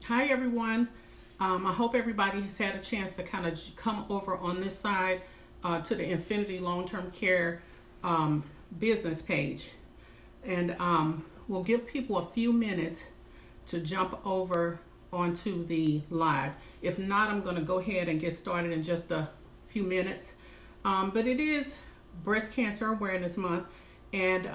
Hi, everyone. I hope everybody has had a chance to kind of come over on this side to the Infinity Long-Term Care business page. And we'll give people a few minutes to jump over onto the live. If not, I'm going to go ahead and get started in just a few minutes. But it is Breast Cancer Awareness Month, and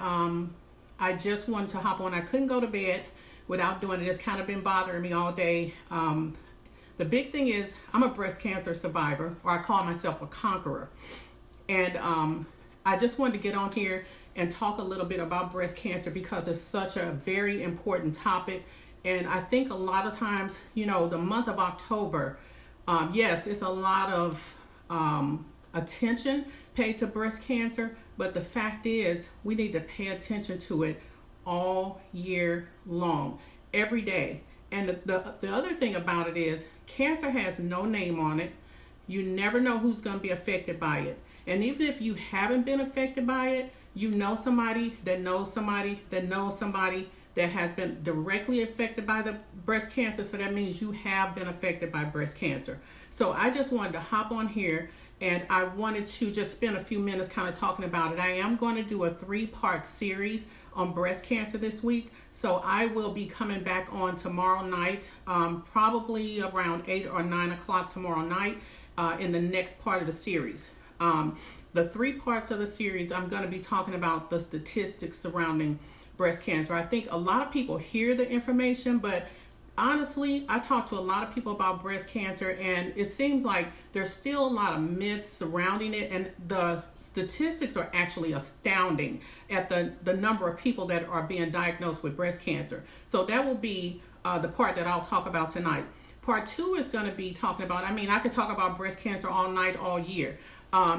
I just wanted to hop on. I couldn't go to bed without doing it. It's kind of been bothering me all day. The big thing is I'm a breast cancer survivor, or I call myself a conqueror. And I just wanted to get on here and talk a little bit about breast cancer because it's such a very important topic. And I think a lot of times, the month of October, yes, it's a lot of attention paid to breast cancer, but the fact is we need to pay attention to it all year long, every day. And the other thing about it is cancer has no name on it. You never know who's going to be affected by it. And even if you haven't been affected by it, you know somebody that knows somebody that knows somebody that has been directly affected by the breast cancer. So that means you have been affected by breast cancer. So I just wanted to hop on here and I wanted to just spend a few minutes kind of talking about it. I am going to do a 3-part series on breast cancer this week. So I will be coming back on tomorrow night, probably around 8 or 9 o'clock tomorrow night in the next part of the series. The 3 parts of the series, I'm going to be talking about the statistics surrounding breast cancer. I think a lot of people hear the information, but honestly, I talk to a lot of people about breast cancer, and it seems like there's still a lot of myths surrounding it, and the statistics are actually astounding at the number of people that are being diagnosed with breast cancer. So that will be the part that I'll talk about tonight. Part 2 is going to be talking about, I could talk about breast cancer all night, all year,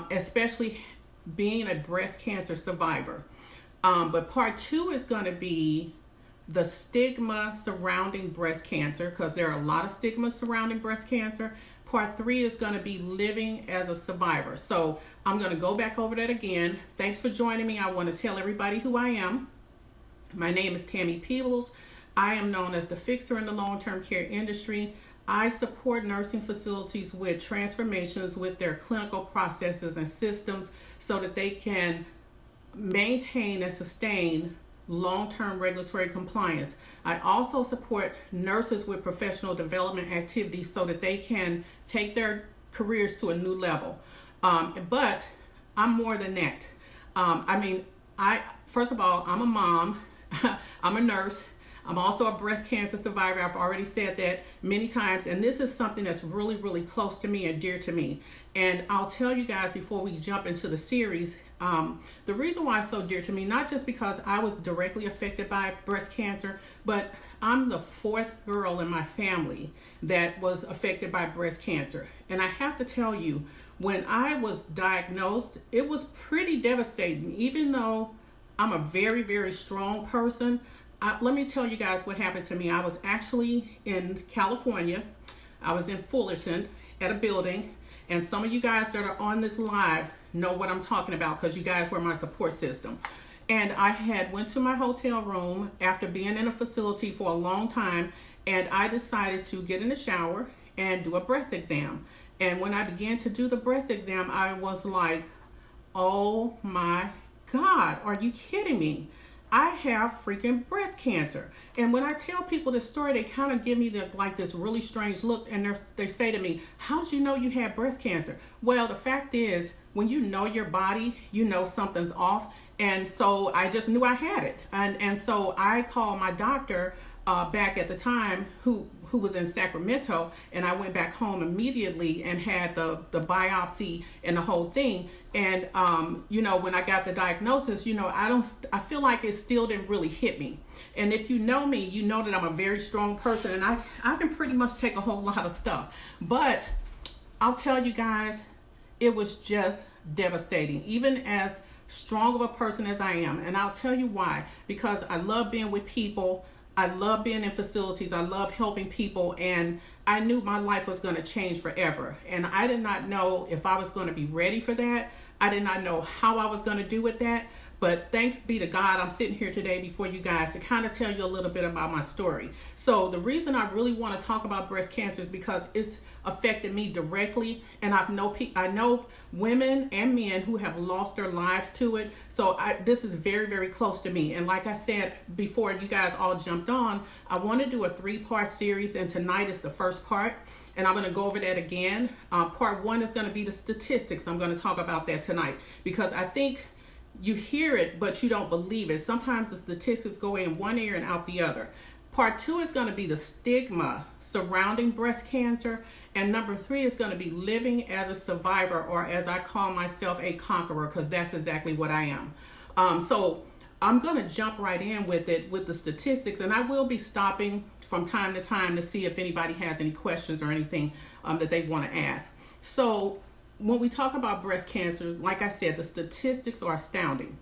especially being a breast cancer survivor. But part 2 is going to be the stigma surrounding breast cancer, because there are a lot of stigmas surrounding breast cancer. Part 3 is going to be living as a survivor. So I'm going to go back over that again. Thanks for joining me. I want to tell everybody who I am. My name is Tammy Peebles. I am known as the fixer in the long-term care industry. I support nursing facilities with transformations with their clinical processes and systems so that they can maintain and sustain long-term regulatory compliance. I also support nurses with professional development activities so that they can take their careers to a new level. But I'm more than that. First of all, I'm a mom. I'm a nurse. I'm also a breast cancer survivor. I've already said that many times, and this is something that's really, really close to me and dear to me. And I'll tell you guys before we jump into the series, the reason why it's so dear to me, not just because I was directly affected by breast cancer, but I'm the 4th girl in my family that was affected by breast cancer. And I have to tell you, when I was diagnosed, it was pretty devastating. Even though I'm a very, very strong person, let me tell you guys what happened to me. I was actually in California. I was in Fullerton at a building. And some of you guys that are on this live know what I'm talking about because you guys were my support system. And I went to my hotel room after being in a facility for a long time, and I decided to get in the shower and do a breast exam. And when I began to do the breast exam, I was like, oh my God, are you kidding me? I have freaking breast cancer. And when I tell people this story, they kind of give me this really strange look, and they say to me, how did you know you had breast cancer? Well, the fact is, when you know your body, you know something's off. And so I just knew I had it. And so I called my doctor back at the time who was in Sacramento, and I went back home immediately and had the biopsy and the whole thing. And when I got the diagnosis, I feel like it still didn't really hit me. And if you know me, you know that I'm a very strong person, and I can pretty much take a whole lot of stuff. But I'll tell you guys, it was just devastating, even as strong of a person as I am. And I'll tell you why. Because I love being with people. I love being in facilities. I love helping people. And I knew my life was going to change forever. And I did not know if I was going to be ready for that. I did not know how I was going to do with that. But thanks be to God, I'm sitting here today before you guys to kind of tell you a little bit about my story. So the reason I really want to talk about breast cancer is because it's affected me directly, and I know women and men who have lost their lives to it. So this is very, very close to me. And like I said before you guys all jumped on, I want to do a 3-part series, and tonight is the first part. And I'm going to go over that again. Part 1 is going to be the statistics. I'm going to talk about that tonight because I think you hear it, but you don't believe it. Sometimes the statistics go in one ear and out the other. Part 2 is going to be the stigma surrounding breast cancer. And number 3 is going to be living as a survivor, or as I call myself, a conqueror, because that's exactly what I am. So I'm going to jump right in with it, with the statistics, and I will be stopping from time to time to see if anybody has any questions or anything that they want to ask. So when we talk about breast cancer, like I said, the statistics are astounding.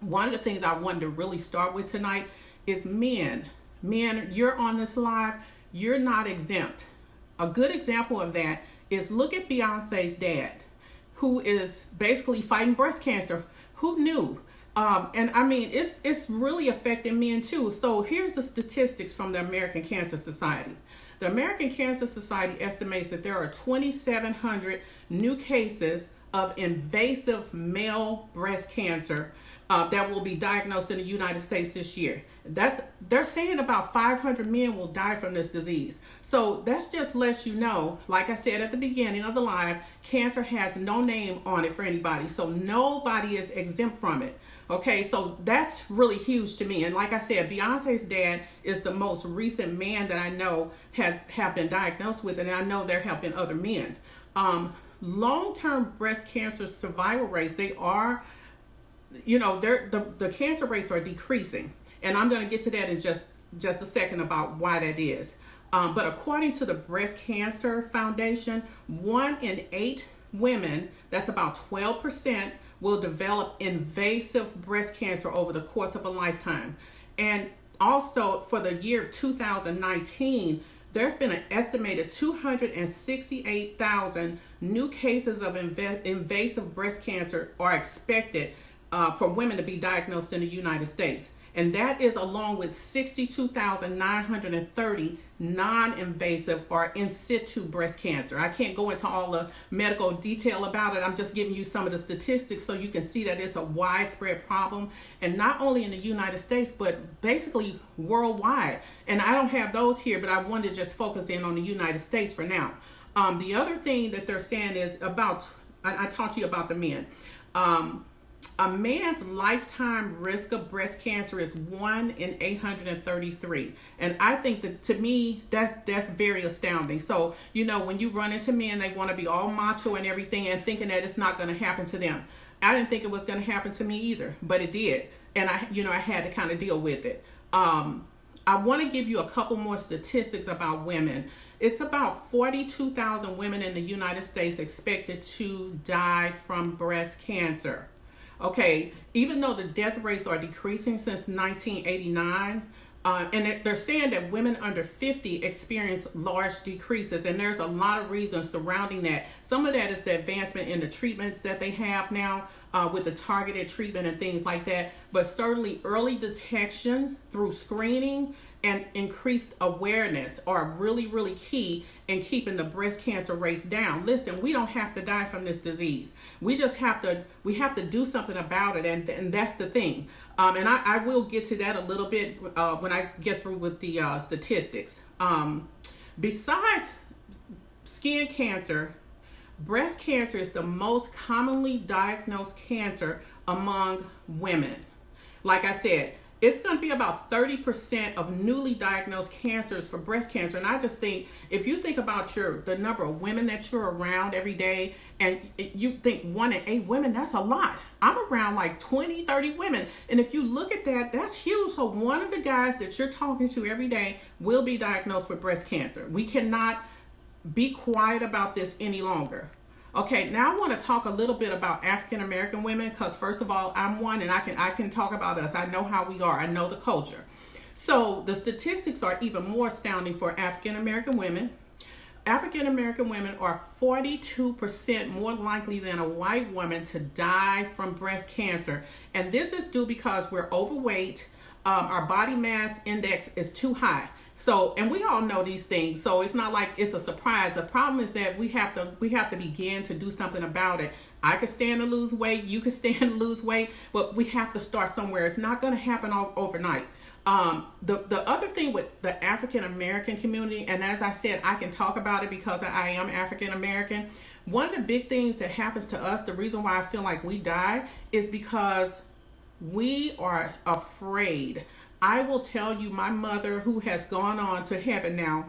One of the things I wanted to really start with tonight is men. Men, you're on this live, you're not exempt. A good example of that is look at Beyonce's dad, who is basically fighting breast cancer. Who knew? And I mean, it's really affecting men too. So here's the statistics from the American Cancer Society. The American Cancer Society estimates that there are 2,700 new cases of invasive male breast cancer that will be diagnosed in the United States this year. They're saying about 500 men will die from this disease. So that's just lets you know, like I said at the beginning of the live, cancer has no name on it for anybody. So nobody is exempt from it. Okay, so that's really huge to me. And like I said, Beyonce's dad is the most recent man that I know have been diagnosed with it, and I know there have been other men. Long-term breast cancer survival rates, they are, the cancer rates are decreasing. And I'm going to get to that in just a second about why that is. But according to the Breast Cancer Foundation, 1 in 8 women, that's about 12%, will develop invasive breast cancer over the course of a lifetime. And also for the year of 2019, there's been an estimated 268,000 new cases of invasive breast cancer are expected for women to be diagnosed in the United States. And that is along with 62,930 non-invasive or in situ breast cancer. I can't go into all the medical detail about it. I'm just giving you some of the statistics so you can see that it's a widespread problem, and not only in the United States, but basically worldwide. And I don't have those here, but I wanted to just focus in on the United States for now. The other thing that they're saying is about, I talked to you about the men. A man's lifetime risk of breast cancer is 1 in 833. And I think that, to me, that's very astounding. So, when you run into men, they want to be all macho and everything and thinking that it's not going to happen to them. I didn't think it was going to happen to me either, but it did. And I had to kind of deal with it. I want to give you a couple more statistics about women. It's about 42,000 women in the United States expected to die from breast cancer. Okay, even though the death rates are decreasing since 1989, and they're saying that women under 50 experience large decreases, and there's a lot of reasons surrounding that. Some of that is the advancement in the treatments that they have now with the targeted treatment and things like that, but certainly early detection through screening and increased awareness are really, really key in keeping the breast cancer rates down. Listen, we don't have to die from this disease. We just have to do something about it, and that's the thing. And I will get to that a little bit when I get through with the statistics. Besides skin cancer, breast cancer is the most commonly diagnosed cancer among women. Like I said, it's going to be about 30% of newly diagnosed cancers for breast cancer. And I just think, if you think about the number of women that you're around every day, and you think 1 in 8 women, that's a lot. I'm around like 20, 30 women. And if you look at that, that's huge. So one of the guys that you're talking to every day will be diagnosed with breast cancer. We cannot be quiet about this any longer. Okay, now I want to talk a little bit about African American women, because first of all, I'm one, and I can talk about us. I know how we are. I know the culture. So the statistics are even more astounding for African American women. African American women are 42% more likely than a white woman to die from breast cancer. And this is due because we're overweight, our body mass index is too high. So, and we all know these things, so it's not like it's a surprise. The problem is that we have to begin to do something about it. I could stand to lose weight, you could stand to lose weight, but we have to start somewhere. It's not going to happen overnight. The other thing with the African American community, and as I said, I can talk about it because I am African American. One of the big things that happens to us, the reason why I feel like we die, is because we are afraid. I will tell you, my mother, who has gone on to heaven now,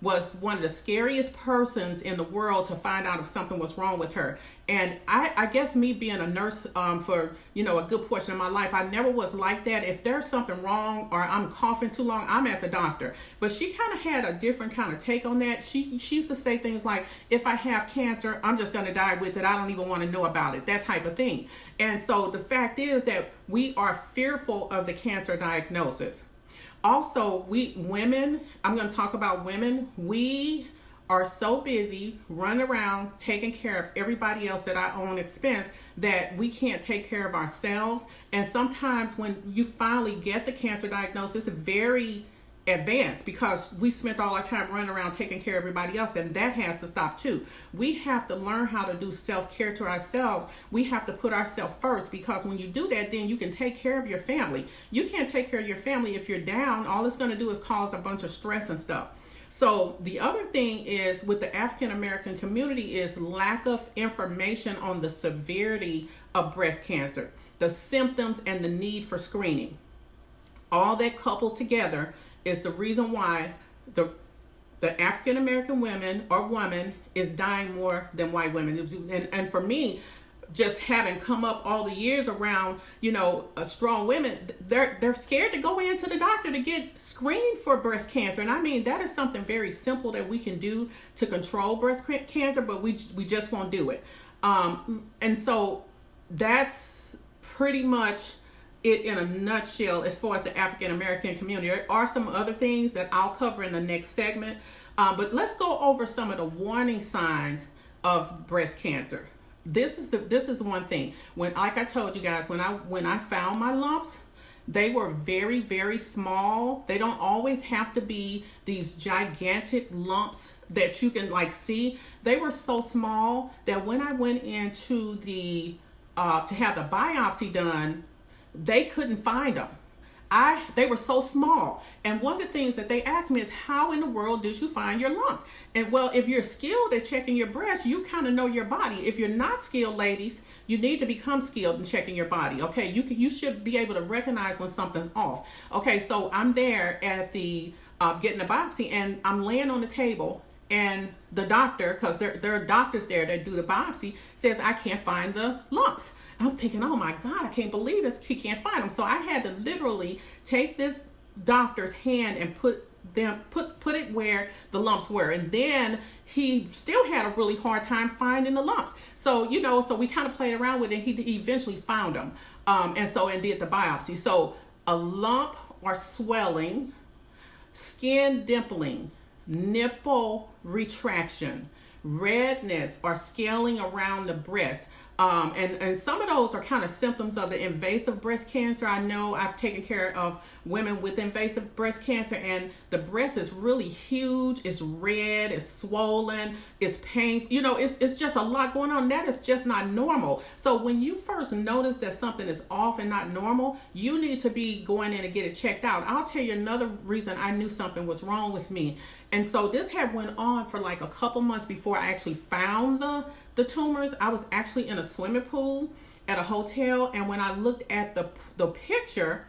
was one of the scariest persons in the world to find out if something was wrong with her. And I guess me being a nurse for a good portion of my life, I never was like that. If there's something wrong or I'm coughing too long, I'm at the doctor. But she kind of had a different kind of take on that. She used to say things like, if I have cancer, I'm just going to die with it. I don't even want to know about it, that type of thing. And so the fact is that we are fearful of the cancer diagnosis. Also, women, I'm going to talk about women. We are so busy running around taking care of everybody else at our own expense that we can't take care of ourselves. And sometimes when you finally get the cancer diagnosis, it's very advanced because we spent all our time running around taking care of everybody else, and that has to stop too. We have to learn how to do self-care to ourselves. We have to put ourselves first, because when you do that, then you can take care of your family. You can't take care of your family if you're down. All it's going to do is cause a bunch of stress and stuff. So the other thing is with the African American community is lack of information on the severity of breast cancer, the symptoms, and the need for screening. All that coupled together is the reason why the African American women or woman is dying more than white women. And for me, just having come up all the years around, strong women, they're scared to go into the doctor to get screened for breast cancer. And I mean, that is something very simple that we can do to control breast cancer, but we just won't do it. And so that's pretty much it in a nutshell as far as the African American community. There are some other things that I'll cover in the next segment, but let's go over some of the warning signs of breast cancer. This is one thing. Like I told you guys, when I found my lumps, they were very, very small. They don't always have to be these gigantic lumps that you can see. They were so small that when I went into to have the biopsy done, they couldn't find them. They were so small. And one of the things that they asked me is, how in the world did you find your lumps? And well, if you're skilled at checking your breast, you kind of know your body. If you're not skilled, ladies, you need to become skilled in checking your body. Okay, you should be able to recognize when something's off. Okay, so I'm there at the getting the biopsy, and I'm laying on the table, and the doctor, because there are doctors there that do the biopsy, says I can't find the lumps. I'm thinking, oh my God, I can't believe this. He can't find them. So I had to literally take this doctor's hand and put it where the lumps were. And then he still had a really hard time finding the lumps. So, so we kind of played around with it. He eventually found them. And did the biopsy. So a lump or swelling, skin dimpling, nipple retraction, redness or scaling around the breast. And some of those are kind of symptoms of the invasive breast cancer. I know I've taken care of women with invasive breast cancer, and the breast is really huge. It's red, it's swollen, it's painful. It's just a lot going on. That is just not normal. So when you first notice that something is off and not normal, you need to be going in and get it checked out. I'll tell you another reason I knew something was wrong with me. And so this had went on for like a couple months before I actually found the tumors. I was actually in a swimming pool at a hotel, and when I looked at the picture,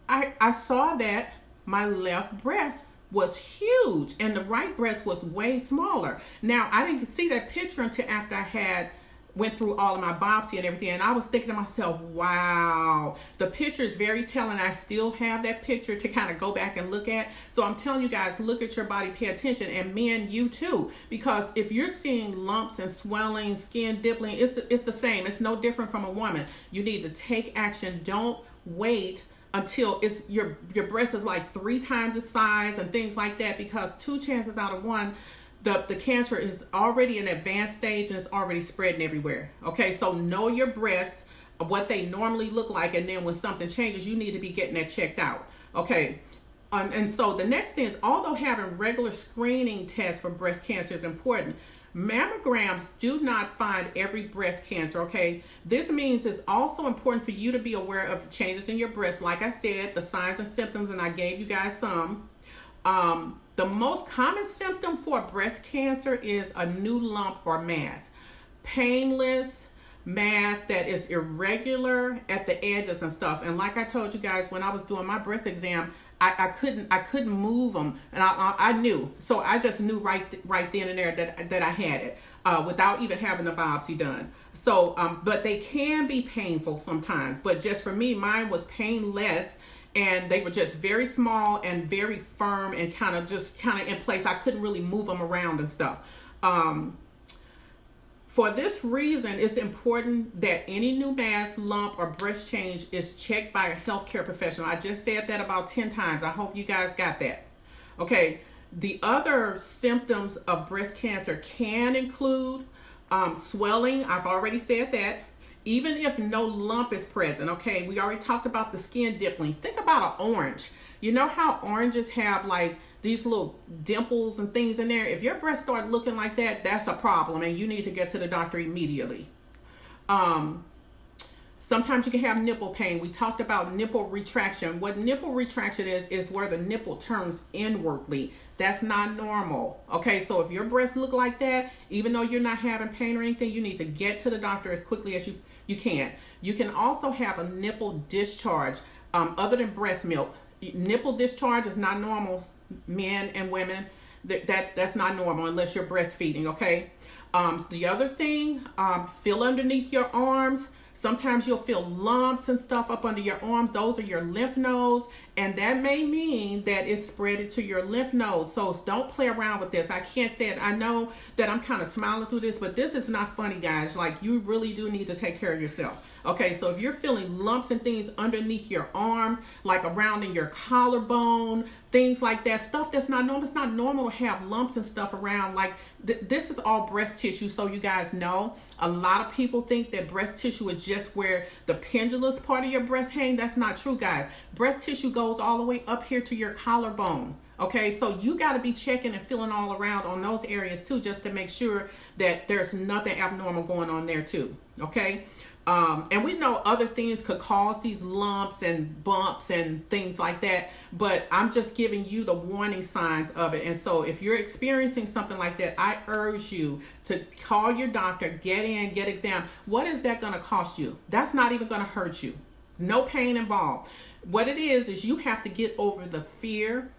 I saw that my left breast was huge and the right breast was way smaller. Now, I didn't see that picture until after I went through all of my biopsy and everything, and I was thinking to myself, wow, the picture is very telling. I still have that picture to kind of go back and look at. So I'm telling you guys, look at your body, pay attention, and men, you too, because if you're seeing lumps and swelling, skin dimpling, it's the same. It's no different from a woman. You need to take action. Don't wait until your breast is like 3 times the size and things like that, because 2 chances out of 1, the cancer is already in advanced stage and it's already spreading everywhere. Okay, so know your breasts, what they normally look like, and then when something changes, you need to be getting that checked out. Okay. And so the next thing is, although having regular screening tests for breast cancer is important, mammograms do not find every breast cancer. Okay, this means it's also important for you to be aware of the changes in your breast. Like I said, the signs and symptoms, and I gave you guys some. The most common symptom for breast cancer is a new lump or mass. Painless mass that is irregular at the edges and stuff. And like I told you guys, when I was doing my breast exam, I couldn't move them, and I knew. So I just knew right then and there that I had it without even having a biopsy done. So but they can be painful sometimes. But just for me, mine was painless, and they were just very small and very firm and kind of in place. I couldn't really move them around and stuff. For this reason, it's important that any new mass, lump, or breast change is checked by a healthcare professional. I just said that about 10 times. I hope you guys got that. Okay, the other symptoms of breast cancer can include swelling. I've already said that. Even if no lump is present. Okay, we already talked about the skin dimpling. Think about an orange. You know how oranges have like these little dimples and things in there? If your breasts start looking like that, that's a problem, and you need to get to the doctor immediately. Sometimes you can have nipple pain. We talked about nipple retraction. What nipple retraction is where the nipple turns inwardly. That's not normal. Okay, so if your breasts look like that, even though you're not having pain or anything, you need to get to the doctor as quickly as you can. You can also have a nipple discharge other than breast milk. Nipple discharge is not normal, men and women. That's not normal unless you're breastfeeding. Okay. The other thing, feel underneath your arms. Sometimes you'll feel lumps and stuff up under your arms. Those are your lymph nodes, and that may mean that it's spread to your lymph nodes. So don't play around with this. I can't say it. I know that I'm kind of smiling through this, but this is not funny, guys. Like, you really do need to take care of yourself. Okay, so if you're feeling lumps and things underneath your arms, like around in your collarbone, things like that, stuff that's not normal. It's not normal to have lumps and stuff around. Like, this is all breast tissue, so you guys know. A lot of people think that breast tissue is just where the pendulous part of your breast hang. That's not true, guys. Breast tissue goes all the way up here to your collarbone. Okay, so you got to be checking and feeling all around on those areas too, just to make sure that there's nothing abnormal going on there too. Okay. And we know other things could cause these lumps and bumps and things like that, but I'm just giving you the warning signs of it. And so if you're experiencing something like that, I urge you to call your doctor, get examined. What is that going to cost you? That's not even going to hurt you. No pain involved. What it is you have to get over the fear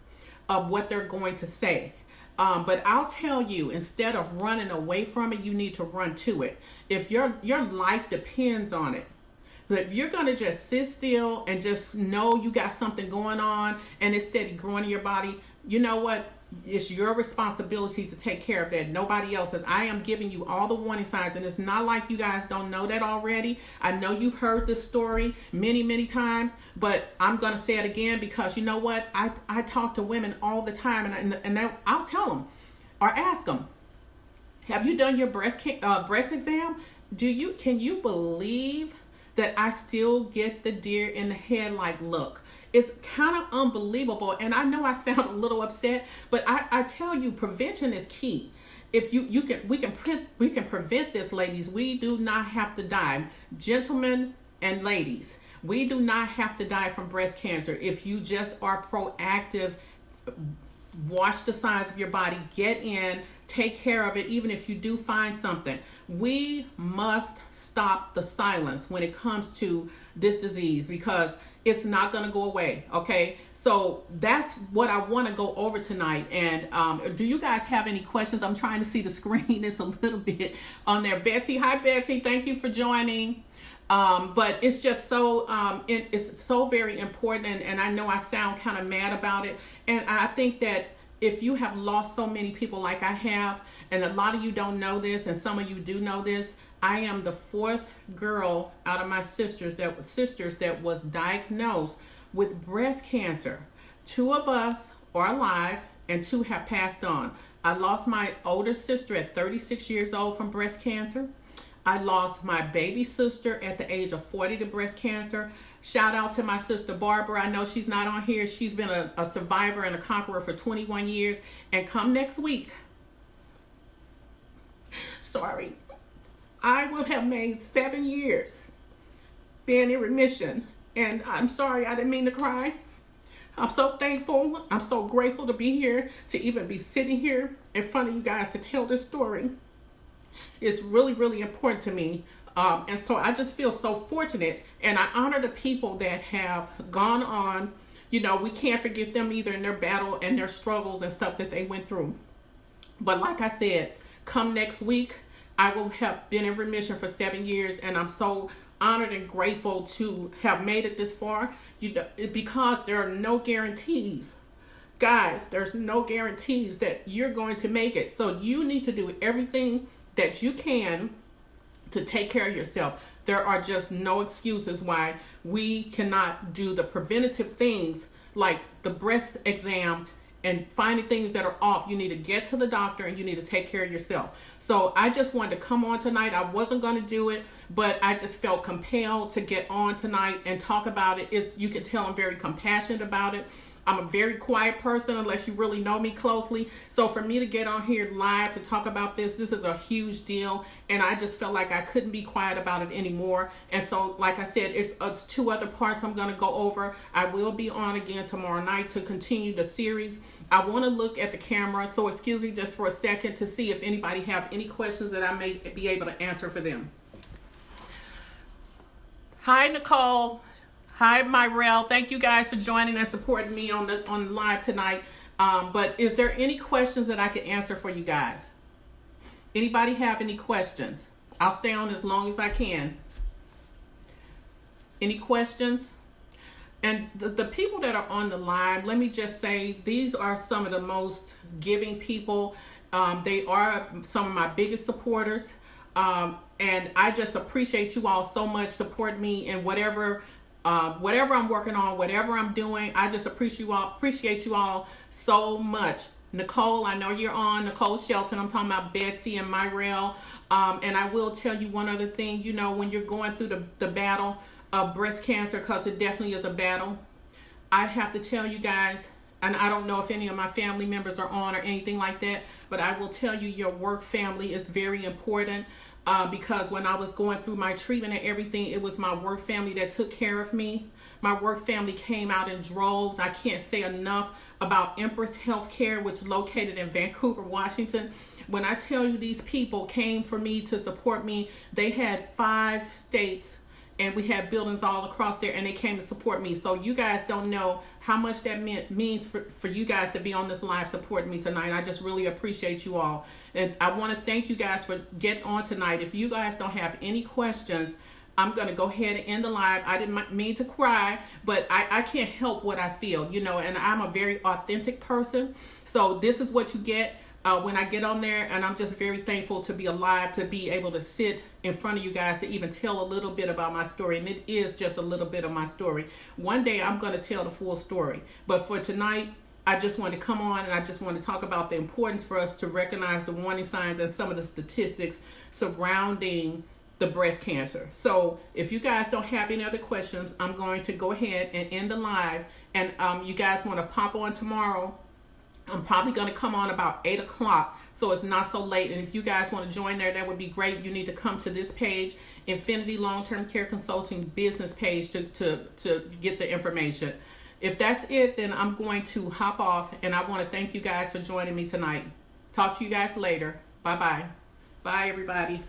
of what they're going to say. But I'll tell you, instead of running away from it, you need to run to it. If your life depends on it, but if you're going to just sit still and just know you got something going on and it's steady growing in your body, you know what? It's your responsibility to take care of that. Nobody else's. I am giving you all the warning signs, and it's not like you guys don't know that already. I know you've heard this story many, many times, but I'm going to say it again because you know what? I talk to women all the time, and I'll tell them or ask them, have you done your breast exam? Can you believe that I still get the deer in the headlight look? It's kind of unbelievable, and I know I sound a little upset, but I tell you, prevention is key. If we can prevent this, ladies. We do not have to die, gentlemen and ladies. We do not have to die from breast cancer if you just are proactive. Watch the signs of your body, get in, take care of it, even if you do find something. We must stop the silence when it comes to this disease because it's not going to go away. Okay, so that's what I want to go over tonight. And do you guys have any questions? I'm trying to see the screen. It's a little bit on there. Betsy, hi Betsy, thank you for joining. But it's just so it's so very important, and I know I sound kind of mad about it, and I think that if you have lost so many people like I have, and a lot of you don't know this, and some of you do know this, I am the fourth girl out of my sisters that was diagnosed with breast cancer. 2 of us are alive and 2 have passed on. I lost my older sister at 36 years old from breast cancer. I lost my baby sister at the age of 40 to breast cancer. Shout out to my sister Barbara. I know she's not on here. She's been a survivor and a conqueror for 21 years. And come next week, I will have made 7 years being in remission. And I'm sorry, I didn't mean to cry. I'm so thankful. I'm so grateful to be here, to even be sitting here in front of you guys to tell this story. It's really, really important to me. And so I just feel so fortunate, and I honor the people that have gone on. You know, we can't forget them either in their battle and their struggles and stuff that they went through. But like I said, come next week, I will have been in remission for 7 years, and I'm so honored and grateful to have made it this far. You know, because there are no guarantees. Guys, there's no guarantees that you're going to make it. So you need to do everything that you can to take care of yourself. There are just no excuses why we cannot do the preventative things like the breast exams and finding things that are off. You need to get to the doctor and you need to take care of yourself. So I just wanted to come on tonight. I wasn't going to do it, but I just felt compelled to get on tonight and talk about it. You can tell I'm very compassionate about it. I'm a very quiet person unless you really know me closely. So for me to get on here live to talk about this is a huge deal. And I just felt like I couldn't be quiet about it anymore. And so, like I said, it's 2 other parts I'm going to go over. I will be on again tomorrow night to continue the series. I want to look at the camera. So excuse me just for a second to see if anybody have any questions that I may be able to answer for them. Hi, Nicole. Hi, Myrell. Thank you guys for joining and supporting me on live tonight. But is there any questions that I can answer for you guys? Anybody have any questions? I'll stay on as long as I can. Any questions? And the people that are on the live, let me just say, these are some of the most giving people. They are some of my biggest supporters. And I just appreciate you all so much. Support me in whatever I'm working on, whatever I'm doing. I just appreciate you all so much. Nicole, I know you're on. Nicole Shelton. I'm talking about Betsy and Myrell. And I will tell you one other thing. You know, when you're going through the battle of breast cancer, because it definitely is a battle, I have to tell you guys, and I don't know if any of my family members are on or anything like that, but I will tell you your work family is very important. Because when I was going through my treatment and everything, it was my work family that took care of me. My work family came out in droves. I can't say enough about Empress Healthcare, which is located in Vancouver, Washington. When I tell you these people came for me to support me, they had 5 states and we had buildings all across there, and they came to support me. So you guys don't know how much that means for you guys to be on this live supporting me tonight. I just really appreciate you all. And I want to thank you guys for getting on tonight. If you guys don't have any questions, I'm going to go ahead and end the live. I didn't mean to cry, but I can't help what I feel, you know, and I'm a very authentic person. So this is what you get when I get on there, and I'm just very thankful to be alive, to be able to sit in front of you guys to even tell a little bit about my story. And it is just a little bit of my story. One day I'm going to tell the full story. But for tonight, I just want to come on and I just want to talk about the importance for us to recognize the warning signs and some of the statistics surrounding the breast cancer. So if you guys don't have any other questions, I'm going to go ahead and end the live. And you guys want to pop on tomorrow, I'm probably going to come on about 8 o'clock, so it's not so late. And if you guys want to join there, that would be great. You need to come to this page, Infinity Long-Term Care Consulting business page, to get the information. If that's it, then I'm going to hop off, and I want to thank you guys for joining me tonight. Talk to you guys later. Bye-bye. Bye, everybody.